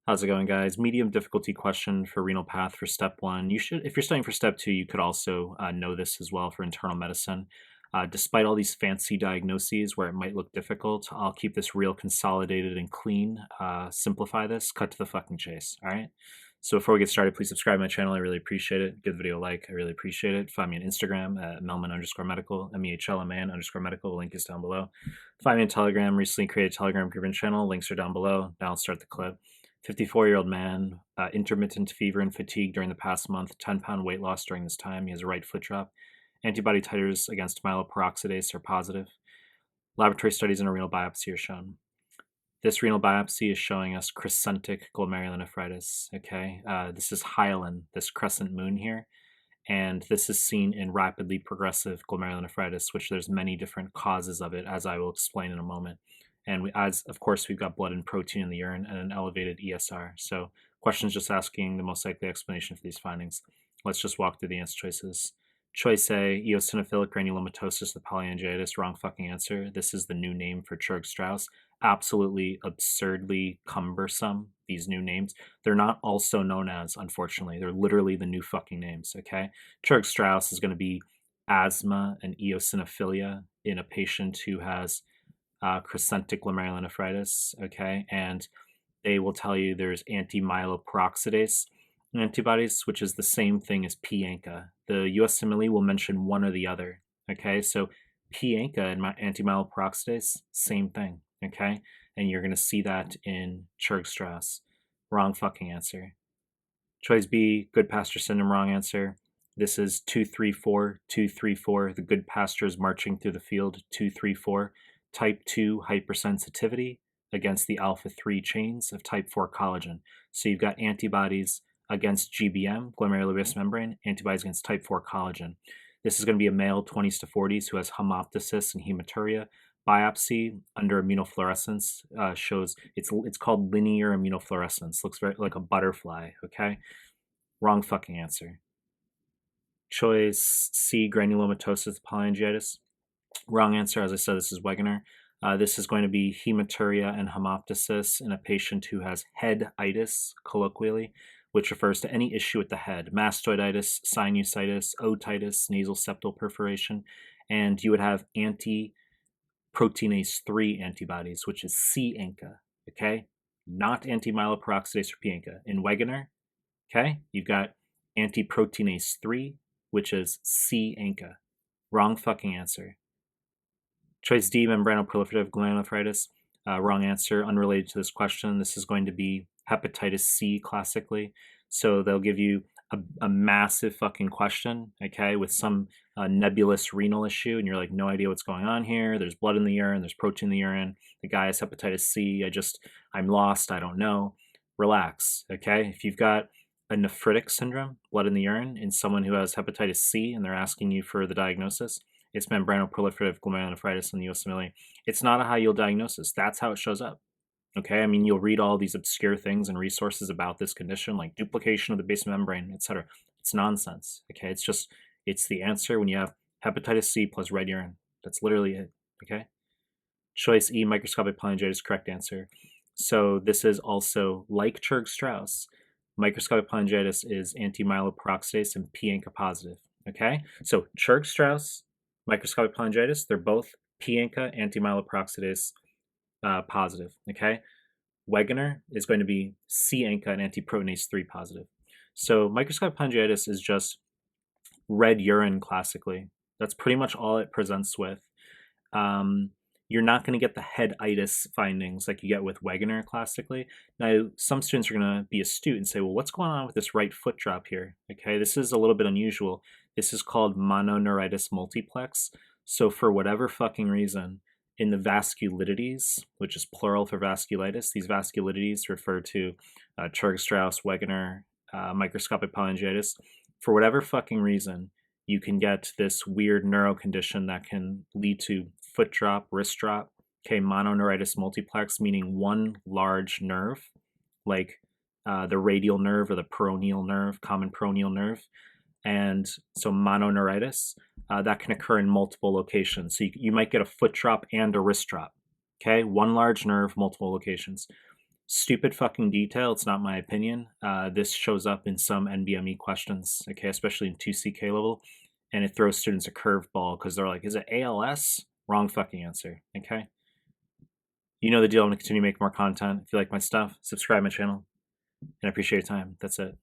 How's it going, guys? Medium difficulty question for renal path for step one. You should, if you're studying for step two, you could also know this as well for internal medicine. Despite all these fancy diagnoses where it might look difficult, I'll keep this real consolidated and clean. Simplify this, cut to the fucking chase. All right. So before we get started, please subscribe to my channel. I really appreciate it. Give the video a like. I really appreciate it. Find me on Instagram at Mehlman_medical, Mehlman_medical. The link is down below. Find me on Telegram. Recently created a Telegram group and channel. Links are down below. Now I'll start the clip. 54-year-old man, intermittent fever and fatigue during the past month, 10-pound weight loss during this time. He has a right foot drop. Antibody titers against myeloperoxidase are positive. Laboratory studies and a renal biopsy are shown. This renal biopsy is showing us crescentic glomerulonephritis, okay? This is hyaline, this crescent moon here, and this is seen in rapidly progressive glomerulonephritis, which there's many different causes of it, as I will explain in a moment. And of course, we've got blood and protein in the urine and an elevated ESR. So questions just asking the most likely explanation for these findings. Let's just walk through the answer choices. Choice A, eosinophilic granulomatosis with polyangiitis. Wrong fucking answer. This is the new name for Churg-Strauss. Absolutely absurdly cumbersome, these new names. They're not also known as, unfortunately. They're literally the new fucking names, okay? Churg-Strauss is going to be asthma and eosinophilia in a patient who has crescentic glomerulonephritis, okay? And they will tell you there's anti-myeloperoxidase antibodies, which is the same thing as P-ANCA. The USMLE will mention one or the other, okay? So P-ANCA and anti-myeloperoxidase, same thing, okay? And you're going to see that in Churg-Strauss. Wrong fucking answer. Choice B, Goodpasture syndrome, wrong answer. This is 234, 234. The good pasture is marching through the field, 234. Type 2 hypersensitivity against the alpha-3 chains of type 4 collagen. So you've got antibodies against GBM, glomerular membrane, antibodies against type 4 collagen. This is going to be a male 20s to 40s who has hemoptysis and hematuria. Biopsy under immunofluorescence shows it's called linear immunofluorescence. Looks very like a butterfly, okay? Wrong fucking answer. Choice C, granulomatosis polyangiitis. Wrong answer. As I said, this is Wegener. This is going to be hematuria and hemoptysis in a patient who has headitis, colloquially, which refers to any issue with the head, mastoiditis, sinusitis, otitis, nasal septal perforation, and you would have anti-proteinase 3 antibodies, which is C-ANCA, okay? Not anti-myeloperoxidase or P-ANCA. In Wegener, okay, you've got anti-proteinase 3, which is C-ANCA. Wrong fucking answer. Choice D, membranoproliferative glomerulonephritis. Wrong answer, unrelated to this question. This is going to be hepatitis C classically. So they'll give you a massive fucking question, okay, with some nebulous renal issue, and you're like, no idea what's going on here. There's blood in the urine, there's protein in the urine. The guy has hepatitis C. I'm lost, I don't know. Relax, okay? If you've got a nephritic syndrome, blood in the urine, in someone who has hepatitis C, and they're asking you for the diagnosis, it's membranoproliferative glomerulonephritis in the USMLE. It's not a high-yield diagnosis. That's how it shows up. Okay, I mean, you'll read all these obscure things and resources about this condition, like duplication of the basement membrane, etc. It's nonsense. Okay, it's the answer when you have hepatitis C plus red urine. That's literally it. Okay. Choice E, microscopic polyangiitis, correct answer. So this is also like Churg-Strauss. Microscopic polyangiitis is anti-myeloperoxidase and P-ANCA positive. Okay, so Churg-Strauss, microscopic polyangiitis, they're both P-ANCA, anti-myeloperoxidase positive, okay? Wegener is going to be C-ANCA and anti-proteinase 3 positive. So microscopic polyangiitis is just red urine classically. That's pretty much all it presents with. You're not going to get the headitis findings like you get with Wegener classically. Now, some students are going to be astute and say, well, what's going on with this right foot drop here? Okay, this is a little bit unusual. This is called mononeuritis multiplex. So for whatever fucking reason, in the vasculitides, which is plural for vasculitis, these vasculitides refer to Churg-Strauss, Wegener, microscopic polyangiitis. For whatever fucking reason, you can get this weird neuro condition that can lead to foot drop, wrist drop, okay, mononeuritis multiplex, meaning one large nerve, like the radial nerve or the peroneal nerve, common peroneal nerve. And so mononeuritis, that can occur in multiple locations. So you might get a foot drop and a wrist drop, okay? One large nerve, multiple locations. Stupid fucking detail. It's not my opinion. This shows up in some NBME questions, okay, especially in 2CK level, and it throws students a curveball because they're like, is it ALS? Wrong fucking answer, okay? You know the deal. I'm going to continue to make more content. If you like my stuff, subscribe my channel, and I appreciate your time. That's it.